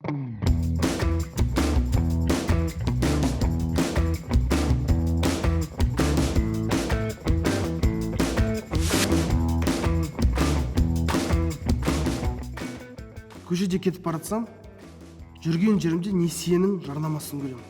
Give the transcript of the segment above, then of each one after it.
Көшеде кетіп баратсам, жүрген жерімде несиенің жарнамасын көремін.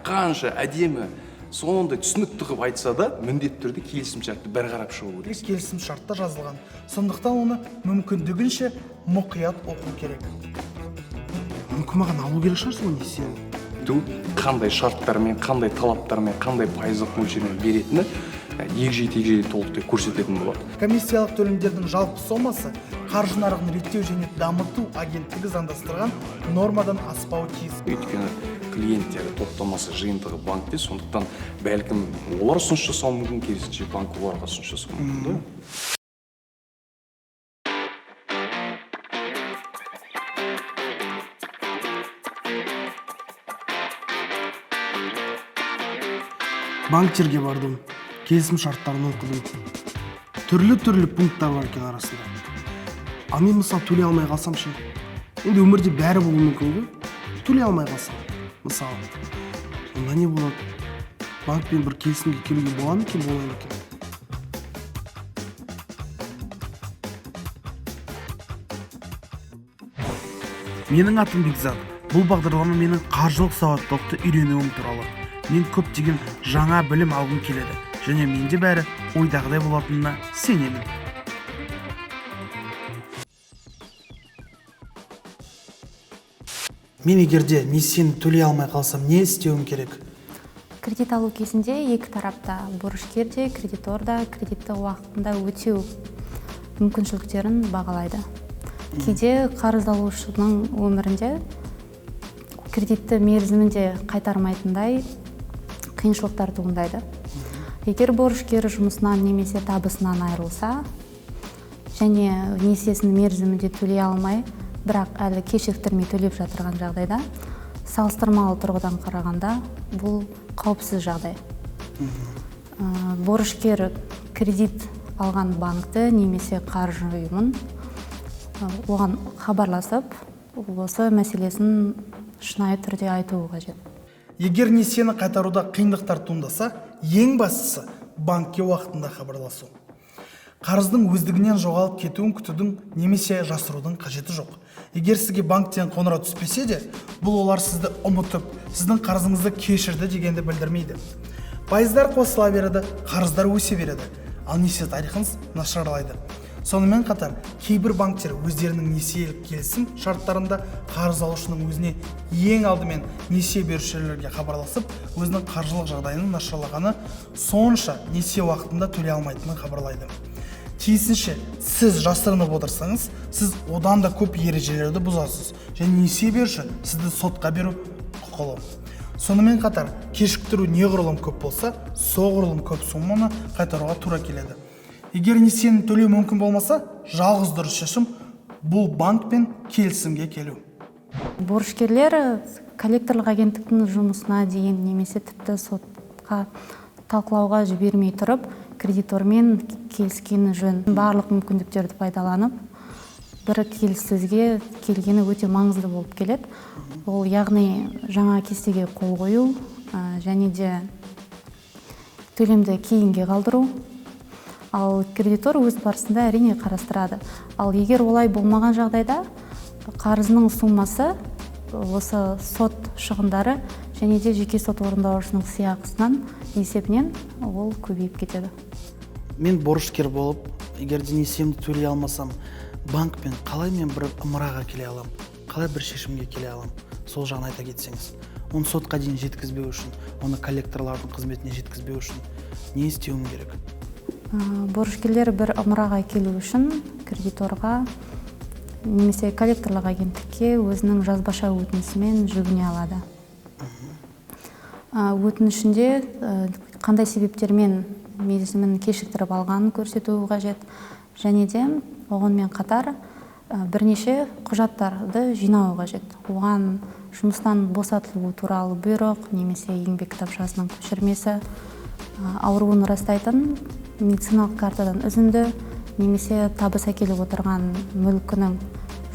Қанша әдемі, сондай түсінікті қылып айтса да, міндетті түрде келісімшартты бір қарап шығу керек. Келісімшартта жазылған. Сондықтан оны мүмкіндігінше мұқият оқу керек. Мүмкін маған алу керек шығарсың ғой несиені. Қандай шарттармен, қандай талаптармен, қандай пайыздық мөлшермен беретіні егжей-тегжейлі толықтай көрсететін болады. Комиссиялық төлемдердің жалпы сомасы қаржы нарығын реттеу және дамыту агенттігі заңдастырған нормадан аспауы тиіс. Өйткені клиенттері топтамасы жиынтығы банкте, сондықтан бәлкім олар ұсыныс жасауы мүмкін, керісінше банк оларға ұсыныс жасауы мүмкін. Банктерге бардым, келісім шарттарын оқыдым. Түрлі пункттар бар екен арасында. Ал мен мысалы төлей алмай қалсам ше? Енді өмірде бәрі болуы мүмкін ғой. Төлей алмай қалсам, мысалы. Онда не болады? Банкпен бір келісімге келуге болады ма екен, болмайды ма екен? Менің атым Бекзат. Бұл бағдарлама менің қаржылық сауаттылықты үйренуім туралы. Мен көптеген жаңа білім алғым келеді, және менде бәрі ойдағыдай болатынына сенемін. Мен егерде несиені төлей алмай қалсам, не істеуім керек? Кредит алу кезінде екі тарапта, борышкер де, кредитор да кредитті уақытында өтеу мүмкіншіліктерін бағалайды. Кейде қарыз алушының өмірінде кредитті мерзімінде қайтармайтындай қиыншылықтар туындайды. Егер борышкер жұмысынан немесе табысынан айырылса және несиесін мерзімінде төлей алмай, бірақ әлі кешіктірмей төлеп жатырған жағдайда, салыстырмалы тұрғыдан қарағанда бұл қауіпсіз жағдай. Борышкер кредит алған банкті немесе қаржы ұйымын оған хабарласып, осы мәселесін шынайы түрде айтуы қажет. Егер несиені қайтаруда қиындықтар туындаса, ең бастысы банкке уақытында хабарласу. Қарыздың өздігінен жоғалып кетуін күтудің немесе жасырудың қажеті жоқ. Егер сізге банктен қоңырау түспесе де, бұл олар сізді ұмытып, сіздің қарызыңызды кешірді дегенді білдірмейді. Пайыздар қосыла береді, қарыздар өсе береді, ал несие тарихыңыз нашарлайды. Сонымен қатар, кейбір банктер өздерінің несиелік келісім шарттарында қарыз алушының өзіне ең алдымен несие берушілерге хабарласып, өзінің қаржылық жағдайының нашарлағаны сонша несие уақытында төлей алмайтынын хабарлайды. Тиісінше, сіз жасырынып отырсаңыз, сіз одан да көп ережелерді бұзасыз, және несие беруші сізді сотқа беру құқылы. Сонымен қатар, кешіктіру неғұрлым көп болса, соғұрлым көп соманы қайтаруға тура келеді. Егер несиені төлеу мүмкін болмаса, жалғыз дұрыс шешім бұл банкпен келісімге келу. Борышкерлер коллекторлық агенттіктің жұмысына дейін немесе тіпті сотқа талқылауға жібермей тұрып, кредитормен келіскені жөн. Барлық мүмкіндіктерді пайдаланып, бір келіссөзге келгені өте маңызды болып келеді. Ол яғни жаңа кестеге қол қою және де төлемді кейінге қалдыру. Ал кредитор өз барысында әрине қарастырады. Ал егер олай болмаған жағдайда, қарызының суммасы осы сот шығындары және де жеке сот орындаушының сыйақысынан есебінен ол көбейіп кетеді. Мен борышкер болып, егер де несиемді төлей алмасам, банкпен қалай мен бір ымыраға келе алам, қалай бір шешімге келе алам, сол жағын айта кетсеңіз. Оны сотқа дейін жеткізбеу үшін, оны коллекторлардың қызметіне жеткізбеу үшін не істеуім керек? Борышкерлер бір ымыраға келу үшін кредиторға немесе коллекторлық агенттікке өзінің жазбаша өтінішімен жүгіне алады. Өтінішінде қандай себептермен мерзімін кешіктіріп алғанын көрсетуі қажет, және де оғанмен қатар бірнеше құжаттарды жинауы қажет. Оған жұмыстан босатылуы туралы бұйрық немесе еңбек кітапшасының көшірмесі, ауруын растайтын медициналық картадан үзінді немесе табыс әкеліп отырған мүлкінің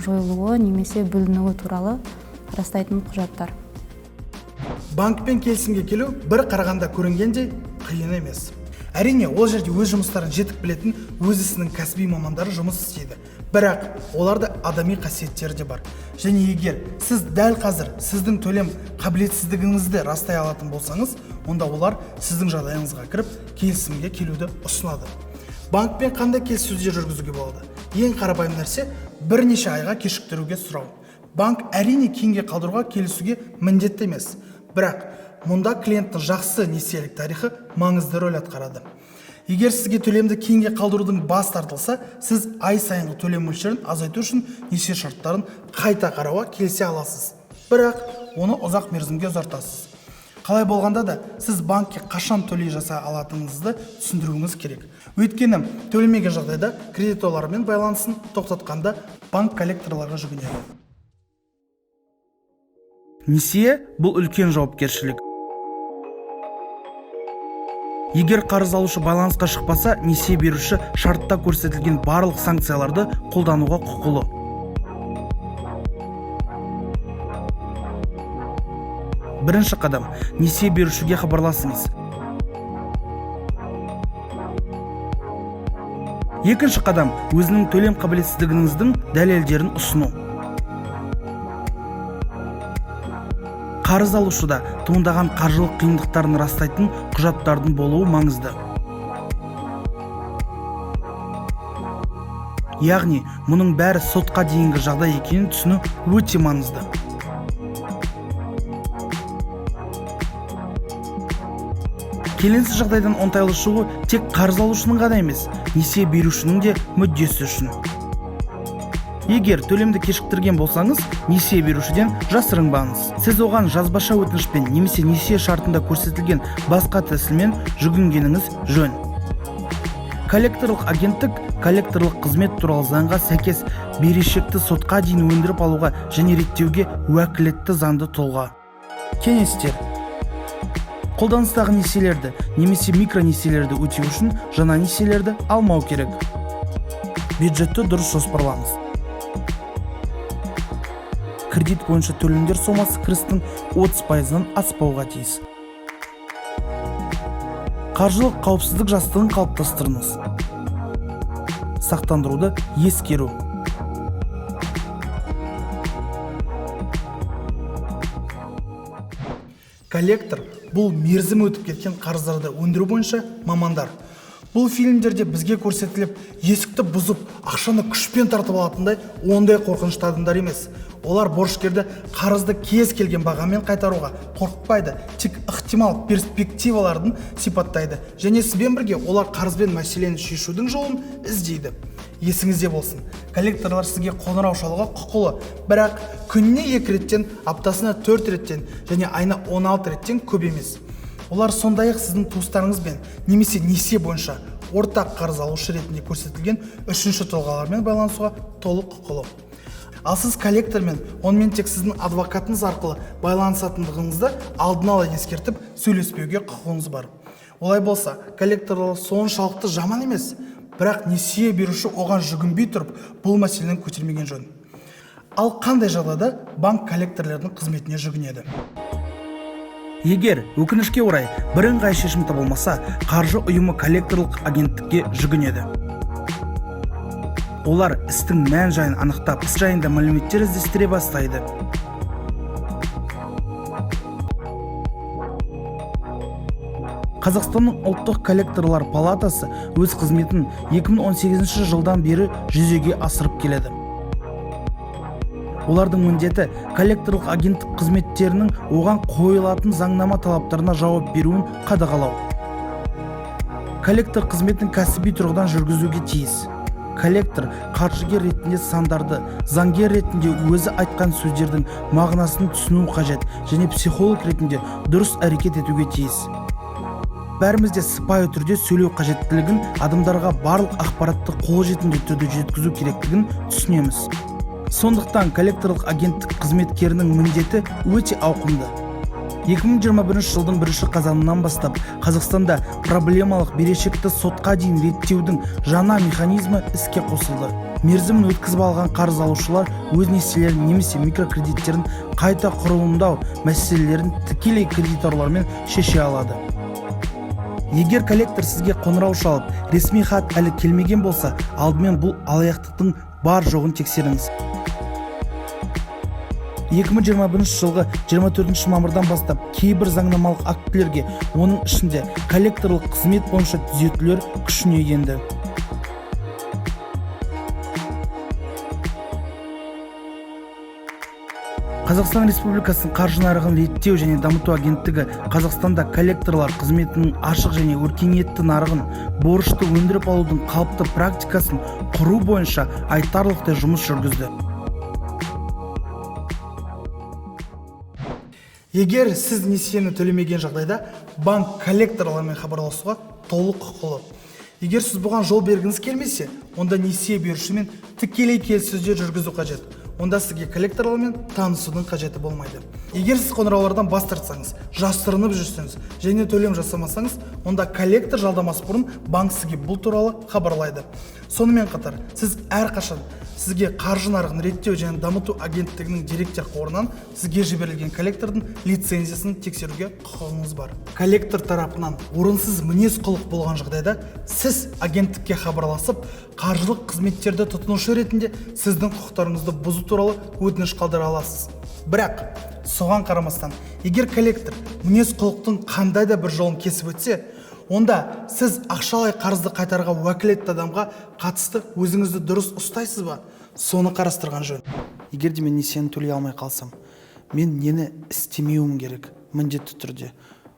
жойылуы немесе бүлінуі туралы растайтын құжаттар. Банкпен келісімге келу бір қарағанда көрінгендей қиын емес. Әрине, ол жерде өз жұмыстарын жетік білетін өз ісінің кәсіби мамандары жұмыс істейді. Бірақ оларда адами қасиеттері де бар. Және егер сіз дәл қазір сіздің төлем қабілетсіздігіңізді растай алатын болсаңыз, онда олар сіздің жағдайыңызға кіріп, келісімге келуді ұсынады. Банкпен қандай келіссөздер жүргізуге болады? Ең қарапайым нәрсе бірнеше айға кешіктіруге сұрау. Банк әрине кейінге қалдыруға келісуге міндетті емес. Бірақ мұнда клиенттің жақсы несиелік тарихы маңызды рөл атқарады. Егер сізге төлемді кейінге қалдырудың бас тартылса, сіз ай сайынғы төлем мөлшерін азайту үшін несие шарттарын қайта қарауға келісе аласыз. Бірақ оны ұзақ мерзімге ұзартасыз. Қалай болғанда да сіз банкке қашан төлей жаса алатыныңызды түсіндіруіңіз керек. Өйткені төлемеген жағдайда кредиторлармен байланысын тоқтатқанда банк коллекторларға жүгінеді. Несие бұл үлкен жауапкершілік. Егер қарыз алушы байланысқа шықпаса, несие беруші шартта көрсетілген барлық санкцияларды қолдануға құқылы. Бірінші қадам, несие берушіге хабарласыңыз. Екінші қадам, өзінің төлем қабілетсіздігіңіздің дәлелдерін ұсыну. Қарыз алушыда туындаған қаржылық қиындықтарын растайтын құжаттардың болуы маңызды. Яғни, мұның бәрі сотқа дейінгі жағдай екенін түсіну өте маңызды. Келеңсіз жағдайдан оңтайлы шығу тек қарыз алушының ғана емес, несие берушінің де мүддесі үшін. Егер төлемді кешіктірген болсаңыз, несие берушіден жасырынбаңыз. Сіз оған жазбаша өтінішпен немесе несие шартында көрсетілген басқа тәсілмен жүгінгеніңіз жөн. Коллекторлық агенттік коллекторлық қызмет туралы заңға сәйкес берешекті сотқа дейін өндіріп алуға және реттеуге уәкілетті заңды тұлға. Кеңестер: қолданыстағы несиелерді немесе микронесиелерді өтеу үшін жаңа несиелерді алмау керек. Бюджетті дұрыс жоспарлаңыз. Кредит бойынша төлемдер сомасы кірістің 30%-нан аспауға тиіс. Қаржылық қауіпсіздік жастығын қалыптастырыңыз. Сақтандыруды ескеру. Коллектор бұл мерзім өтіп кеткен қарыздарды өндіру бойынша мамандар. Бұл фильмдерде бізге көрсетіліп, есікті бұзып, ақшаны күшпен тартып алатындай ондай қорқынышты адамдар емес. Олар борышкерді қарызды кез келген бағамен қайтаруға қорықпайды, тек ықтимал перспективалардың сипаттайды. Және сізбен бірге олар қарызбен мәселені шешудің жолын іздейді. Есіңізде болсын, коллекторлар сізге қоңырау шалуға құқылы, бірақ күніне 2 реттен, аптасына 4 реттен және айына 16 реттен көп емес. Олар сондай-ақ сіздің туыстарыңызбен немесе несие бойынша ортақ қарыз алушы ретінде көрсетілген үшінші тұлғалармен байланысуға толық құқылы. Ал сіз коллектормен, онымен тек сіздің адвокатыңыз арқылы байланысатындығыңызды алдын ала ескертіп, сөйлеспеуге құқығыңыз бар. Олай болса, коллекторлар соншалықты жаман емес, бірақ несие беруші оған жүгінбей тұрып, бұл мәселені көтермеген жөн. Ал қандай жағдайда банк коллекторлардың қызметіне жүгінеді? Егер өкінішке орай бірыңғай шешім табылмаса, қаржы ұйымы коллекторлық агенттікке жүгінеді. Олар істің мән жайын анықтап, іс жайында мәліметтер іздестіре бастайды. Қазақстанның ұлттық коллекторлар палатасы өз қызметін 2018 жылдан бері жүзеге асырып келеді. Олардың міндеті коллекторлық агенттік қызметтерінің оған қойылатын заңнама талаптарына жауап беруін қадағалау. Коллектор қызметін кәсіби тұрғыдан жүргізуге тиіс. Коллектор қаржыгер ретінде сандарды, заңгер ретінде өзі айтқан сөздердің мағынасын түсіну қажет және психолог ретінде дұрыс әрекет етуге тиіс. Бәрімізде сыпайы түрде сөйлеу қажеттілігін, адамдарға барлық ақпаратты қолжетімді түрде жеткізу керектігін түсінеміз. Сондықтан коллекторлық агенттік қызметкерінің міндеті өте ауқымды. 2021 жылдың 1 қазанынан бастап Қазақстанда проблемалық берешекті сотқа дейін реттеудің жаңа механизмі іске қосылды. мерзімін өткізіп алған қарыз алушылар өз несиелерін немесе микрокредиттерін қайта құрылымдау мәселелерін тікелей кредиторлармен шеше алады. Егер коллектор сізге қоңырау шалып, ресми хат әлі келмеген болса, алдымен бұл алаяқтықтың бар жоғын тексеріңіз. 2021 жылғы 24 мамырдан бастап кейбір заңнамалық актілерге, оның ішінде коллекторлық қызмет бойынша түзетулер күшіне енді. Қазақстан Республикасының қаржы нарығын реттеу және дамыту агенттігі Қазақстанда коллекторлар қызметінің ашық және өркениетті нарығын, борышты өндіріп алудың қалыпты практикасын құру бойынша айтарлықтай жұмыс жүргізді. Егер сіз несиені төлемеген жағдайда, банк коллекторлармен хабарласуға толық құқылы. Егер сіз бұған жол бергіңіз келмесе, онда несие берушімен тікелей келіссөздер жүргізу қажет. Онда сізге коллекторлармен танысудың қажеті болмайды. Егер сіз қоңыраулардан бас тартсаңыз, жасырынып жүрсеңіз және төлем жасамасаңыз, онда коллектор жалдамас бұрын банк сізге бұл туралы хабарлайды. Сонымен қатар, сіз әрқашан сізге қаржы нарығын реттеу және дамыту агенттігінің директор қорынан сізге жіберілген коллектордың лицензиясын тексеруге құқығыңыз бар. Коллектор тарапынан орынсыз мінез құлық болған жағдайда, сіз агенттікке хабарласып, қаржылық қызметтерді тұтынушы ретінде сіздің құқықтарыңызды бұзу туралы өтініш қалдыра аласыз. Бірақ, соған қарамастан, егер коллектор мінез құлықтың қандай да бір жолын кесіп өтсе, онда сіз ақшалай қарызды қайтарға уәкілетті адамға қатысты өзіңізді дұрыс ұстайсыз ба? Соны қарастырған жөн. Егер де мен несиені төлей алмай қалсам, мен нені істемеуім керек? Міндетті түрде.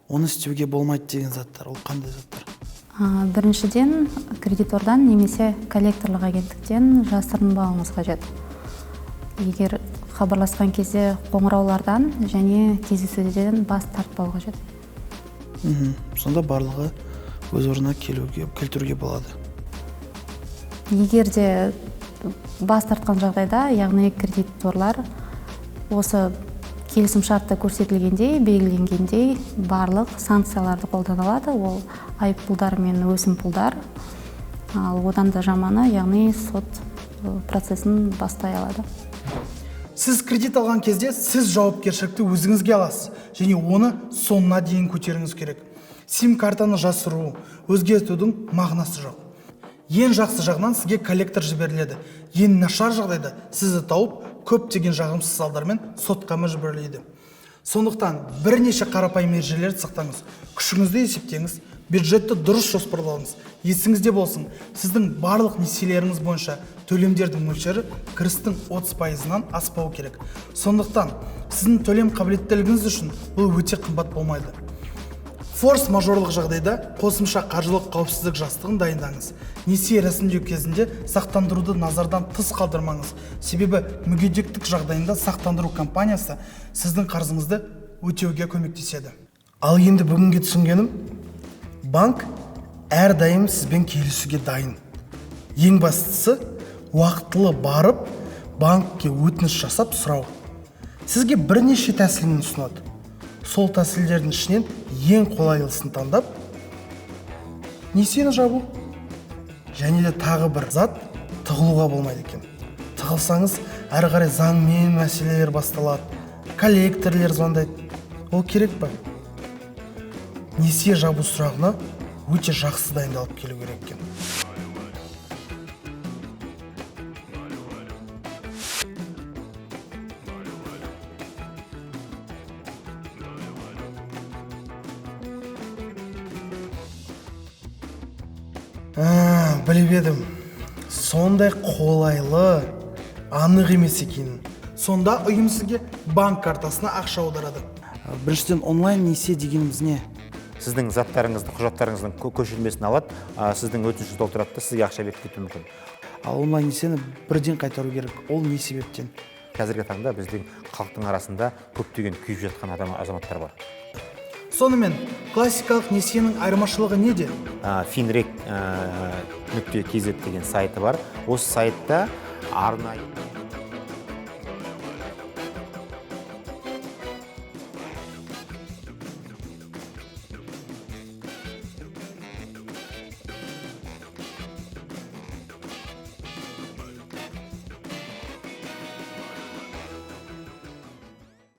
Оны істеуге болмайды деген заттар, ол қандай заттар? Біріншіден, кредитордан немесе коллекторлық агенттіктен жасырынбауыңыз қажет. Егер хабарласқан кезде қоңыраулардан және кездесуден бас тартпау қажет. Сонда барлығы өз орнына келтіруге болады. Егер де бас тартқан жағдайда, яғни кредиторлар осы келісім шартта көрсетілгендей, белгіленгендей барлық санкцияларды қолдана алады. Ол айыппұлдар мен өсімпұлдар, ал одан да жаманы, яғни сот процесін бастай алады. Сіз кредит алған кезде сіз жауапкершілікті өзіңізге аласыз және оны соңына дейін көтеріңіз керек. Сим-картаны жасыру, өзгертудің мағынасы жоқ. Ең жақсы жағынан сізге коллектор жіберіледі. Ең нашар жағдайда сізді тауып, көптеген жағымсыз салдармен сотқа жіберіледі. Сондықтан бірнеше қарапайым ережелерді сақтаңыз. Күшіңізді есептеңіз, бюджетті дұрыс жоспарлаңыз. Есіңізде болсын, сіздің барлық несиелеріңіз бойынша төлемдердің мөлшері кірістің 30%-нан аспау керек. Сондықтан сіздің төлем қабілеттілігіңіз үшін бұл өте қымбат болмайды. Форс-мажорлық жағдайда қосымша қаржылық қауіпсіздік жастығын дайындаңыз. Несие рәсімдеу кезінде сақтандыруды назардан тыс қалдырмаңыз. Себебі мүгедектік жағдайында сақтандыру компаниясы сіздің қарызыңызды өтеуге көмектеседі. Ал енді бүгінге түсінгенім, банк әрдайым сізбен келісуге дайын. Ең бастысы, уақытылы барып, банкке өтініш жасап сұрау. Сізге бірнеше тәсілін ұсынады. Сол тәсілдердің ішінен ең қолайлысын таңдап, несиені жабу. Және де тағы бір зат, тығылуға болмайды екен. Тығылсаңыз, әрі қарай заңмен мәселелер басталады. Коллекторлер звондайды. Ол керек па? Несие жабу сұрағына өте жақсы дайындалып келу керек екен. Біліп едім, сондай қолайлы, анық емес екенін. Сонда ұйым сізге банк картасына ақша аударады. Біріншіден, онлайн несие дегеніміз не? Сіздің заттарыңызды, құжаттарыңыздың көшірмесін алады, сіздің өтінішті толтырады да сізге ақша беріп кетуі мүмкін. Ал онлайн несиені бірден қайтару керек. Ол не себептен? Қазіргі таңда біздің халықтың арасында көптеген күйіп жатқан азаматтар бар. Сонымен, классикалық несиенің айырмашылығы неде? Finrec.kz деген сайты бар. Осы сайтта арнайы